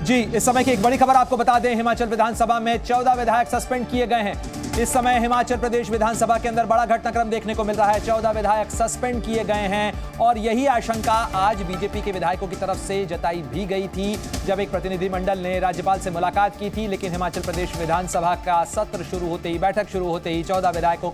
जी, इस समय की एक बड़ी खबर आपको बता दें, हिमाचल विधानसभा में 14 विधायक सस्पेंड किए गए हैं। इस समय हिमाचल प्रदेश विधानसभा के अंदर बड़ा घटनाक्रम देखने को मिल रहा है। 14 विधायक सस्पेंड किए गए हैं और यही आशंका आज बीजेपी के विधायकों की तरफ से जताई भी गई थी जब एक प्रतिनिधिमंडल ने राज्यपाल से मुलाकात की थी। लेकिन हिमाचल प्रदेश विधानसभा का सत्र शुरू होते ही, बैठक शुरू होते ही 14 विधायकों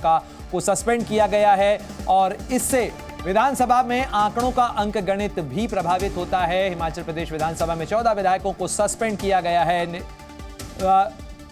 को सस्पेंड किया गया है और इससे विधानसभा में आंकड़ों का अंक गणित भी प्रभावित होता है। हिमाचल प्रदेश विधानसभा में 14 विधायकों को सस्पेंड किया गया है।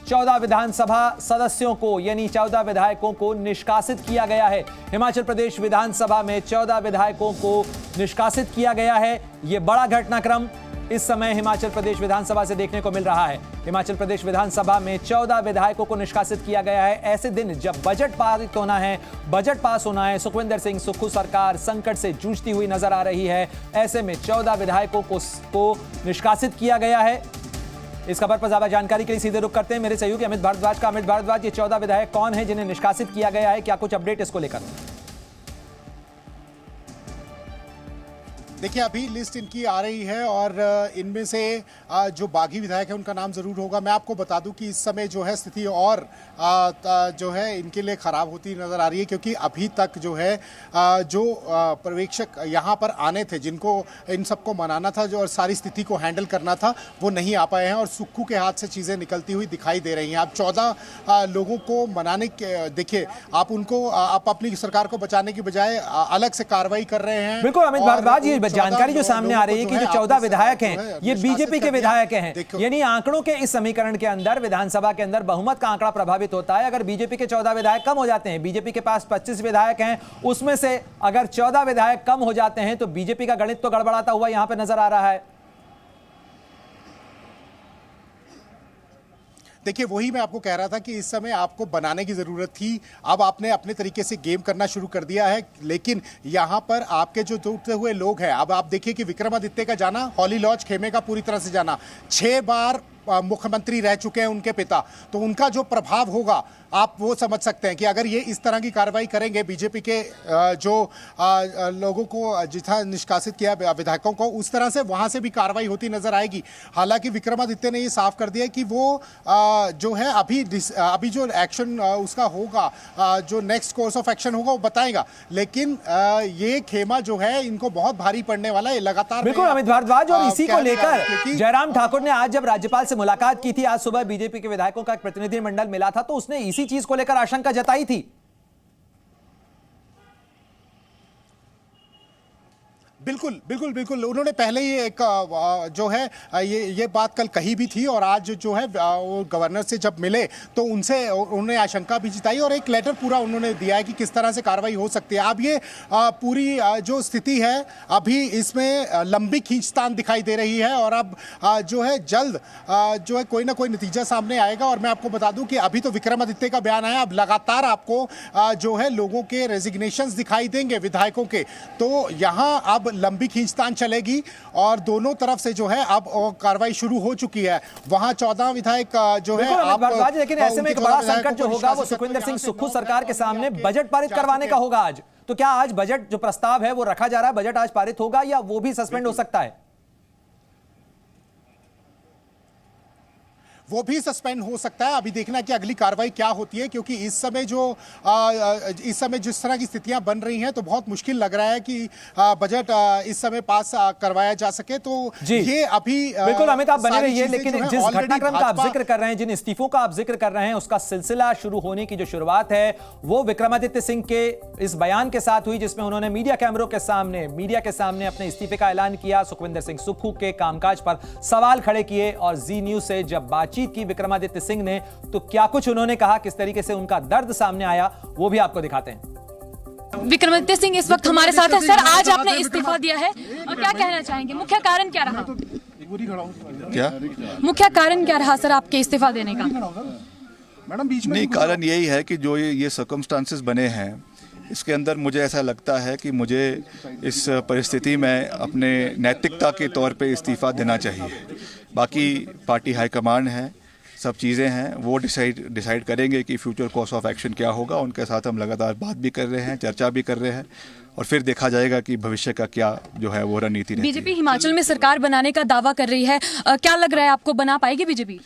14 विधानसभा सदस्यों को यानी 14 विधायकों को निष्कासित किया गया है। हिमाचल प्रदेश विधानसभा में 14 विधायकों को निष्कासित किया गया है। यह बड़ा घटनाक्रम इस समय हिमाचल प्रदेश विधानसभा से देखने को मिल रहा है। हिमाचल प्रदेश विधानसभा में 14 विधायकों को निष्कासित किया गया है ऐसे दिन जब बजट पारित होना है, बजट पास होना है। सुखविंदर सिंह सुक्खू सरकार संकट से जूझती हुई नजर आ रही है। ऐसे में 14 विधायकों को निष्कासित किया गया है। इस खबर पर ज्यादा जानकारी के लिए सीधे रुख करते हैं मेरे सहयोगी अमित भारद्वाज। अमित भारद्वाज, ये 14 विधायक कौन है जिन्हें निष्कासित किया गया है? क्या कुछ अपडेट इसको लेकर? देखिए, अभी लिस्ट इनकी आ रही है और इनमें से जो बागी विधायक है उनका नाम जरूर होगा। मैं आपको बता दूं कि इस समय जो है स्थिति और जो है इनके लिए खराब होती नजर आ रही है, क्योंकि अभी तक जो है जो पर्यवेक्षक यहाँ पर आने थे, जिनको इन सबको मनाना था जो और सारी स्थिति को हैंडल करना था, वो नहीं आ पाए हैं और सुक्खू के हाथ से चीज़ें निकलती हुई दिखाई दे रही हैं। आप 14 लोगों को मनाने के, देखिए आप अपनी सरकार को बचाने की बजाय अलग से कार्रवाई कर रहे हैं। बिल्कुल अमित भारद्वाज, ये जानकारी जो सामने आ रही है कि जो 14 विधायक हैं ये बीजेपी के विधायक हैं, यानी आंकड़ों के इस समीकरण के अंदर विधानसभा के अंदर बहुमत का आंकड़ा प्रभावित होता है। अगर बीजेपी के 14 विधायक कम हो जाते हैं, बीजेपी के पास 25 विधायक हैं, उसमें से अगर 14 विधायक कम हो जाते हैं तो बीजेपी का गणित तो गड़बड़ाता हुआ यहां पर नजर आ रहा है। देखिए, वही मैं आपको कह रहा था कि इस समय आपको बनाने की ज़रूरत थी। अब आपने अपने तरीके से गेम करना शुरू कर दिया है, लेकिन यहाँ पर आपके जो टूटते हुए लोग हैं, अब आप देखिए कि विक्रमादित्य का जाना, हॉली लॉज खेमे का पूरी तरह से जाना, 6 बार मुख्यमंत्री रह चुके हैं उनके पिता, तो उनका जो प्रभाव होगा आप वो समझ सकते हैं कि अगर ये इस तरह की कार्रवाई करेंगे बीजेपी के जो लोगों को जितना निष्कासित किया विधायकों को, उस तरह से वहां से भी कार्रवाई होती नजर आएगी। हालांकि विक्रमादित्य ने ये साफ कर दिया कि वो जो है अभी जो एक्शन उसका होगा, जो नेक्स्ट कोर्स ऑफ एक्शन होगा वो बताएगा, लेकिन ये खेमा जो है इनको बहुत भारी पड़ने वाला है लगातार। बिल्कुल अमित भारद्वाज, और इसी को लेकर जयराम ठाकुर ने आज जब राज्यपाल से मुलाकात की थी, आज सुबह बीजेपी के विधायकों का एक प्रतिनिधिमंडल मिला था, तो उसने इसी चीज को लेकर आशंका जताई थी। बिल्कुल बिल्कुल बिल्कुल, उन्होंने पहले ही एक जो है ये बात कल कही भी थी और आज जो है वो गवर्नर से जब मिले तो उनसे उन्होंने आशंका भी जताई और एक लेटर पूरा उन्होंने दिया है कि किस तरह से कार्रवाई हो सकती है। अब ये पूरी जो स्थिति है अभी इसमें लंबी खींचतान दिखाई दे रही है और अब जो है जल्द जो है कोई ना कोई नतीजा सामने आएगा। और मैं आपको बता दूं कि अभी तो विक्रमादित्य का बयान आया, अब लगातार आपको जो है लोगों के रेजिग्नेशंस दिखाई देंगे विधायकों के, तो यहाँ अब लंबी खींचतान चलेगी और दोनों तरफ से जो है अब कार्रवाई शुरू हो चुकी है। वहां 14 विधायक जो है आप, लेकिन ऐसे में एक बड़ा संकट जो होगा वो सुखविंदर सिंह सुक्खू सरकार के सामने बजट पारित करवाने का होगा आज। तो क्या आज बजट जो प्रस्ताव है वो रखा जा रहा है, बजट आज पारित होगा या वो भी सस्पेंड हो सकता है? वो भी सस्पेंड हो सकता है। अभी देखना कि अगली कार्रवाई क्या होती है, क्योंकि इस समय जिस तरह की स्थितियां बन रही हैं तो बहुत मुश्किल लग रहा है कि बजट इस समय पास करवाया जा सके। तो ये अभी बिल्कुल अमित आप बने रहिए, लेकिन जिस घटनाक्रम का आप जिक्र कर रहे हैं, जिन इस्तीफों का आप जिक्र कर रहे हैं, उसका सिलसिला शुरू होने की जो शुरुआत है वो विक्रमादित्य सिंह के इस बयान के साथ हुई जिसमें उन्होंने मीडिया के सामने अपने इस्तीफे का ऐलान किया, सुखविंदर सिंह सुक्खू के कामकाज पर सवाल खड़े किए और जी न्यूज से जब बातचीत की विक्रमादित्य सिंह ने तो क्या कुछ उन्होंने कहा, किस तरीके से उनका दर्द सामने आया, वो भी आपको दिखाते हैं। विक्रमादित्य सिंह इस वक्त हमारे साथ है। सर, आज आपने इस्तीफा दिया है और क्या कहना चाहेंगे? मुख्य कारण क्या रहा? मुख्य कारण क्या रहा सर आपके इस्तीफा देने का? नहीं, कारण यही है कि जो ये सर्कमस्टांसेस बने हैं इसके अंदर मुझे ऐसा लगता है कि मुझे इस परिस्थिति में अपने नैतिकता के तौर पे इस्तीफा देना चाहिए। बाकी पार्टी हाईकमांड है, सब चीज़ें हैं, वो डिसाइड करेंगे कि फ्यूचर कोर्स ऑफ एक्शन क्या होगा। उनके साथ हम लगातार बात भी कर रहे हैं, चर्चा भी कर रहे हैं और फिर देखा जाएगा कि भविष्य का क्या जो है वो रणनीति रहती है। बीजेपी हिमाचल में सरकार बनाने का दावा कर रही है, क्या लग रहा है आपको, बना पाएगी बीजेपी?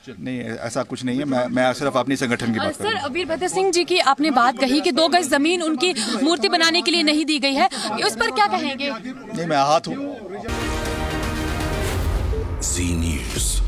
नहीं, ऐसा कुछ नहीं है। मैं सिर्फ अपनी संगठन की बात कर रहा हूं। सर, वीरभद्र सिंह जी की आपने बात कही कि 2 गज जमीन उनकी मूर्ति बनाने के लिए नहीं दी गई है, उस पर क्या कहेंगे? नहीं, मैं आहत हूँ। Zee News.